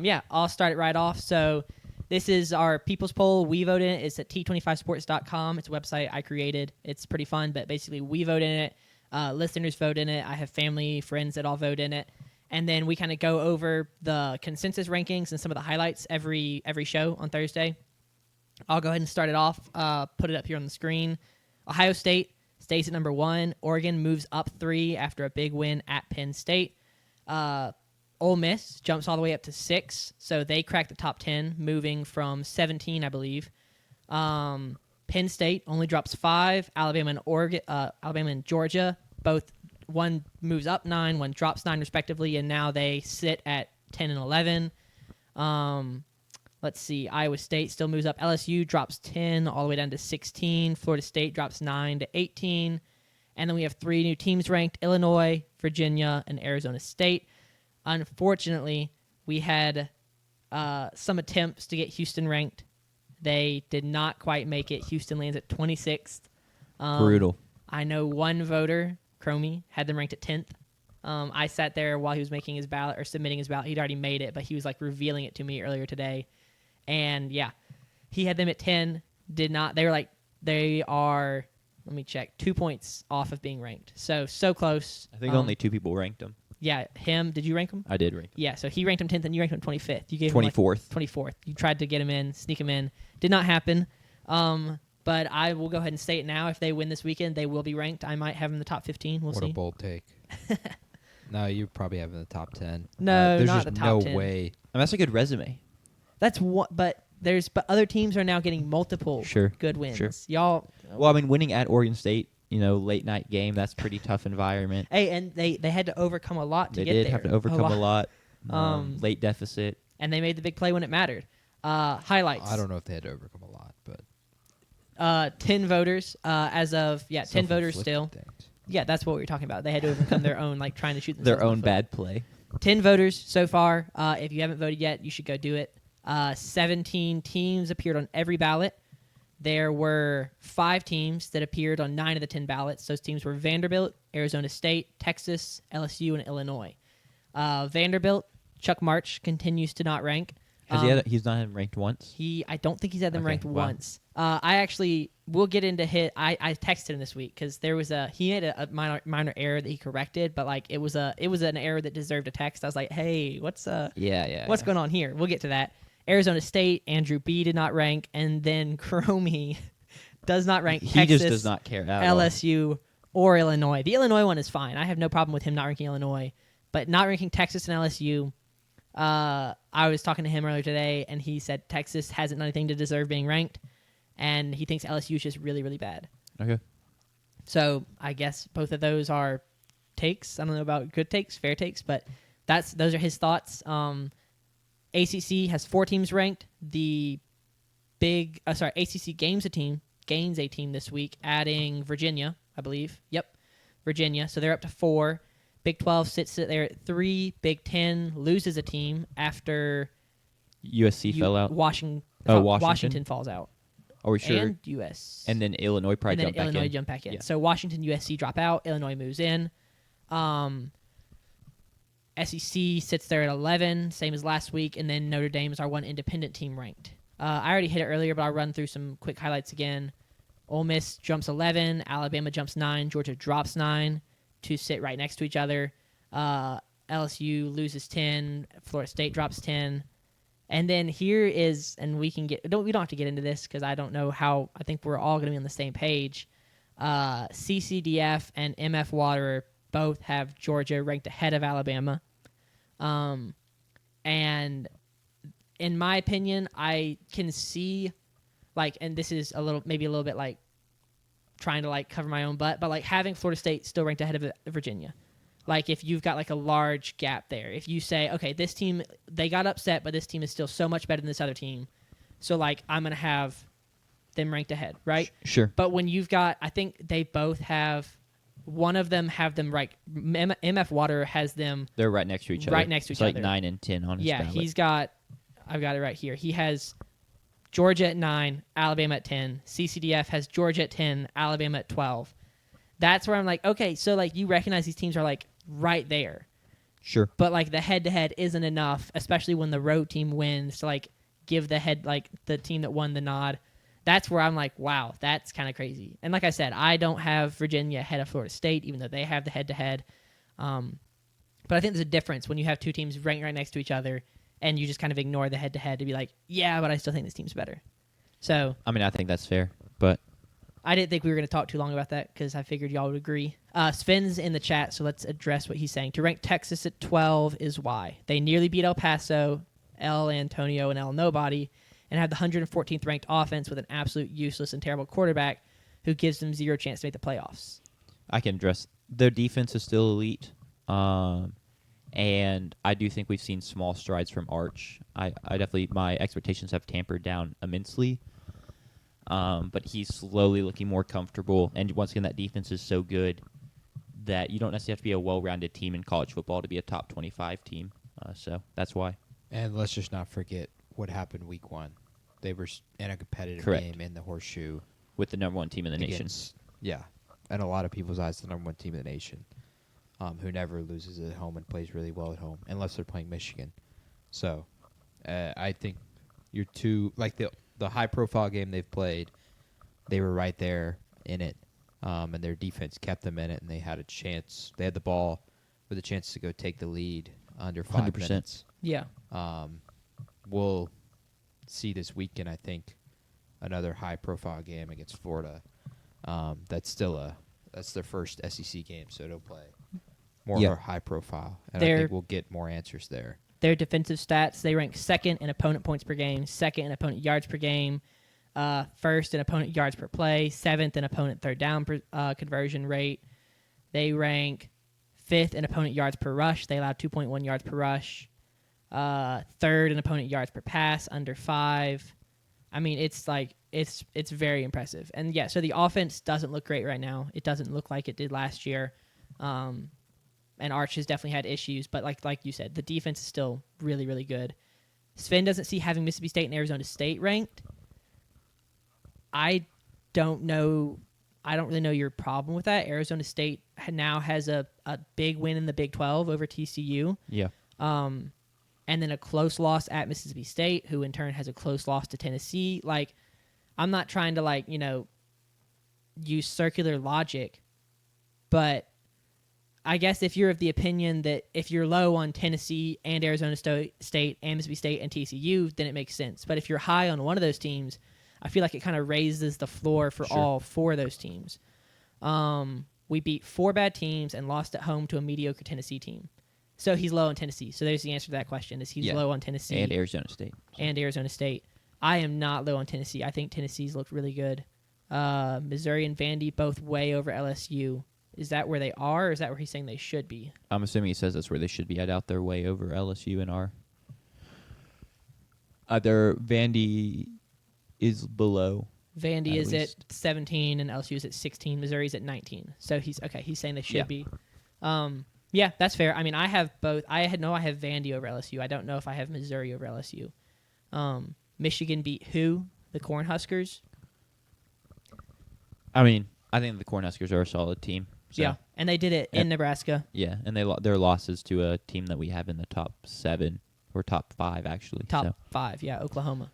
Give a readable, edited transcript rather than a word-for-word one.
Yeah, I'll start it right off. So this is our People's Poll. We vote in it. It's at T25sports.com. It's a website I created. It's pretty fun, but basically we vote in it. Listeners vote in it. I have family, friends that all vote in it. And then we kind of go over the consensus rankings and some of the highlights every show on Thursday. I'll go ahead and start it off, put it up here on the screen. Ohio State stays at number 1. Oregon moves up 3 after a big win at Penn State. Ole Miss jumps all the way up to 6, so they crack the top 10, moving from 17, I believe. Penn State only drops 5. Alabama and Georgia, both one moves up 9, one drops 9 respectively, and now they sit at 10 and 11. Let's see. Iowa State still moves up. LSU drops 10 all the way down to 16. Florida State drops 9 to 18. And then we have 3 new teams ranked: Illinois, Virginia, and Arizona State. Unfortunately, we had some attempts to get Houston ranked. They did not quite make it. Houston lands at 26th. Brutal. I know one voter, Cromie, had them ranked at 10th. I sat there while he was making his ballot or submitting his ballot. He'd already made it, but he was like revealing it to me earlier today. And yeah, he had them at 10. Did not. They were like, they are, let me check, 2 points off of being ranked. So close. I think only 2 people ranked him. Yeah, him. Did you rank him? I did rank him. Yeah, so he ranked him 10th and you ranked him 25th. You gave 24th. him 24th. You tried to get him in, sneak him in. Did not happen. But I will go ahead and say it now. If they win this weekend, they will be ranked. I might have him in the top 15. We'll see. What a bold take. No, you probably have him in the top 10. No, there's not just the top no 10. way. I mean, that's a good resume. That's what, but other teams are now getting multiple good wins. Sure. Y'all. Well, I mean, winning at Oregon State, late night game, that's pretty tough environment. Hey, and they had to overcome a lot to They get there. did have to overcome a lot. Late deficit. And they made the big play when it mattered. Highlights. I don't know if they had to overcome a lot, but 10 voters as of 10 voters still. Things. Yeah, that's what we were talking about. They had to overcome their own, like trying to shoot themselves Their own in the foot. bad play. 10 voters so far. If you haven't voted yet, you should go do it. 17 teams appeared on every ballot. There were 5 teams that appeared on 9 of the 10 ballots. Those teams were Vanderbilt, Arizona State, Texas, LSU, and Illinois. Vanderbilt, Chuck March continues to not rank. He's not even ranked once? I don't think he's had them ranked wow. once. We'll get into his. I texted him this week because he had a minor error that he corrected, but like it was an error that deserved a text. I was like, hey, what's going on here? We'll get to that. Arizona State, Andrew B. did not rank, and then Cromie does not rank He Texas, just does not care at all. LSU, or Illinois. The Illinois one is fine. I have no problem with him not ranking Illinois, but not ranking Texas and LSU. I was talking to him earlier today, and he said Texas hasn't done anything to deserve being ranked, and he thinks LSU is just really, really bad. Okay. So I guess both of those are takes. I don't know about good takes, fair takes, but those are his thoughts. ACC has 4 teams ranked. The ACC gains a team this week, adding Virginia, I believe. Yep, Virginia. So they're up to 4. Big 12 sits there at 3. Big 10 loses a team after USC fell out. Washington falls out. Are we sure? And US. And then Illinois probably jumped back in. And then Illinois jumped back in. Yeah. So Washington, USC drop out. Illinois moves in. SEC sits there at 11, same as last week, and then Notre Dame is our one independent team ranked. I already hit it earlier, but I'll run through some quick highlights again. Ole Miss jumps 11, Alabama jumps 9, Georgia drops 9 to sit right next to each other. LSU loses 10, Florida State drops 10. And then here is, and we don't have to get into this because I don't know how, I think we're all going to be on the same page. CCDF and MF Water both have Georgia ranked ahead of Alabama. And in my opinion, I can see, like, and this is maybe a little bit like trying to like cover my own butt, but like having Florida State still ranked ahead of Virginia. Like if you've got like a large gap there, if you say, okay, this team, they got upset, but this team is still so much better than this other team. So like, I'm going to have them ranked ahead, right? Sure. But when you've got, I think they both have, one of them have them right. MF Water has them. They're right next to each other. Right next to each other. Like 9 and 10 on his ballot. I've got it right here. He has Georgia at 9, Alabama at 10. CCDF has Georgia at 10, Alabama at 12. That's where I'm like, okay, so like you recognize these teams are like right there. Sure. But like the head-to-head isn't enough, especially when the road team wins to like give the team that won the nod. That's where I'm like, wow, that's kind of crazy. And like I said, I don't have Virginia ahead of Florida State, even though they have the head-to-head. But I think there's a difference when you have two teams ranked right next to each other and you just kind of ignore the head-to-head to be like, yeah, but I still think this team's better. So I mean, I think that's fair, but I didn't think we were going to talk too long about that because I figured y'all would agree. Sven's in the chat, so let's address what he's saying. To rank Texas at 12 is why. They nearly beat El Paso, El Antonio, and El Nobody, and have the 114th ranked offense with an absolute useless and terrible quarterback who gives them zero chance to make the playoffs. I can address their defense is still elite, and I do think we've seen small strides from Arch. I definitely, my expectations have tampered down immensely, but he's slowly looking more comfortable. And once again, that defense is so good that you don't necessarily have to be a well-rounded team in college football to be a top 25 team. So that's why. And let's just not forget what happened week 1. They were in a competitive Correct. game in the Horseshoe. With the number one team in the nation. Yeah. In a lot of people's eyes, the number one team in the nation, who never loses at home and plays really well at home, unless they're playing Michigan. So I think you're two, like the high-profile game they've played, they were right there in it, and their defense kept them in it, and they had a chance. They had the ball with a chance to go take the lead under 5 100%. minutes. Yeah. We'll see this weekend, I think, another high-profile game against Florida. That's their first SEC game, so it'll play more Yeah. of a high profile, and I They're- think we'll get more answers there. Their defensive stats, they rank second in opponent points per game, second in opponent yards per game, first in opponent yards per play, seventh in opponent third down conversion rate. They rank fifth in opponent yards per rush. They allow 2.1 yards per rush. Third in opponent yards per pass, under 5. I mean, it's like it's very impressive. And yeah, so the offense doesn't look great right now. It doesn't look like it did last year. And Arch has definitely had issues, but like you said, the defense is still really, really good. Sven doesn't see having Mississippi State and Arizona State ranked. I don't know. I don't really know your problem with that. Arizona State now has a big win in the Big 12 over TCU. Yeah. And then a close loss at Mississippi State, who in turn has a close loss to Tennessee. Like, I'm not trying to, use circular logic, but I guess if you're of the opinion that if you're low on Tennessee and Arizona State and Mississippi State and TCU, then it makes sense. But if you're high on one of those teams, I feel like it kind of raises the floor for Sure. all 4 of those teams. We beat 4 bad teams and lost at home to a mediocre Tennessee team. So he's low on Tennessee. So there's the answer to that question: is he's Yeah. low on Tennessee And Arizona State. and Arizona State. I am not low on Tennessee. I think Tennessee's looked really good. Missouri and Vandy both way over LSU. Is that where they are, or is that where he's saying they should be? I'm assuming he says that's where they should be. I doubt they're way over LSU and R. Either Vandy is below. Vandy At is least. at 17 and LSU is at 16. Missouri's at 19. So he's saying they should Yeah. be. Yeah, that's fair. I mean, I have both. I have Vandy over LSU. I don't know if I have Missouri over LSU. Michigan beat who? The Cornhuskers? I mean, I think the Cornhuskers are a solid team. So, Yeah, and they did it in Nebraska. Yeah, and their losses to a team that we have in the top 7 or top 5 actually. Top So, 5, yeah, Oklahoma.